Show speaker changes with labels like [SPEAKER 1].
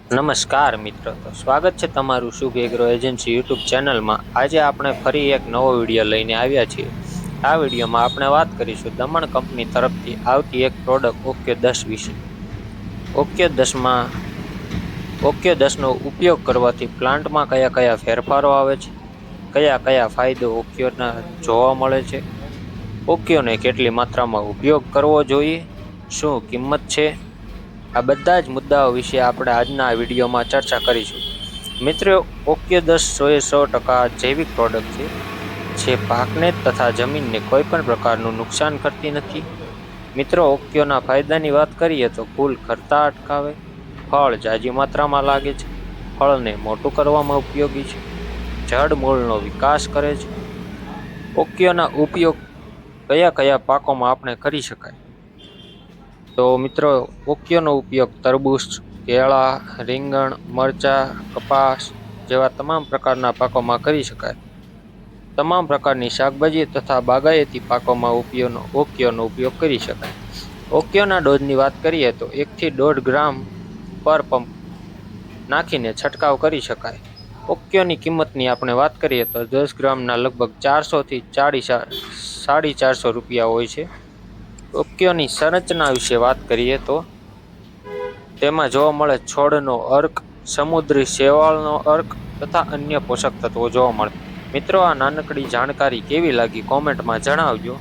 [SPEAKER 1] નમસ્કાર મિત્રો, તો સ્વાગત છે તમારું શુભ એગ્રો એજન્સી યુટ્યુબ ચેનલમાં। આજે આપણે ફરી એક નવો વિડીયો લઈને આવ્યા છીએ। આ વિડીયોમાં આપણે વાત કરીશું દમણ કંપની તરફથી આવતી એક પ્રોડક્ટ ઓક્યો 10 વિશે। ઓક્યો 10નો ઉપયોગ કરવાથી પ્લાન્ટમાં કયા કયા ફેરફારો આવે છે, કયા કયા ફાયદો ઓક્યોના જોવા મળે છે, ઓક્યોને કેટલી માત્રામાં ઉપયોગ કરવો જોઈએ, શું કિંમત છે, આ બધા જ મુદ્દાઓ વિશે આપણે આજના આ વિડીયોમાં ચર્ચા કરીશું। મિત્રો, ઓક્યો 10 100% જૈવિક પ્રોડક્ટ છે, જે પાકને તથા જમીનને કોઈ પણ પ્રકારનું નુકસાન કરતી નથી। મિત્રો, ઓક્યોના ફાયદાની વાત કરીએ તો ફૂલ ખરતા અટકાવે, ફળ ઝાઝી માત્રામાં લાગે છે, ફળને મોટું કરવામાં ઉપયોગી છે, જડ મૂળનો વિકાસ કરે છે। ઓક્યોના ઉપયોગ કયા કયા પાકોમાં આપણે કરી શકાય? તો મિત્રો, ઓક્યોનો ઉપયોગ તરબૂચ, કેળા, રીંગણ, મરચા, કપાસ જેવા તમામ પ્રકારના પાકોમાં કરી શકાય। તમામ પ્રકારની શાકભાજી તથા બાગાયતી પાકોમાં ઓક્યોનો ઉપયોગ કરી શકાય। ઓક્યોના ડોઝની વાત કરીએ તો 1 થી 1.5 ગ્રામ પર પંપ નાખીને છંટકાવ કરી શકાય। ઓક્યોની કિંમતની આપણે વાત કરીએ તો 10 ગ્રામના લગભગ 400 થી 450 રૂપિયા હોય છે। ઓક્યોની સંરચના વિશે વાત કરીએ તો તેમાં જોવા મળે છોડનો અર્ક, સમુદ્રી શેવાળનો અર્ક તથા અન્ય પોષક તત્વો જોવા મળે। મિત્રો, આ નાનકડી જાણકારી કેવી લાગી કોમેન્ટમાં જણાવજો।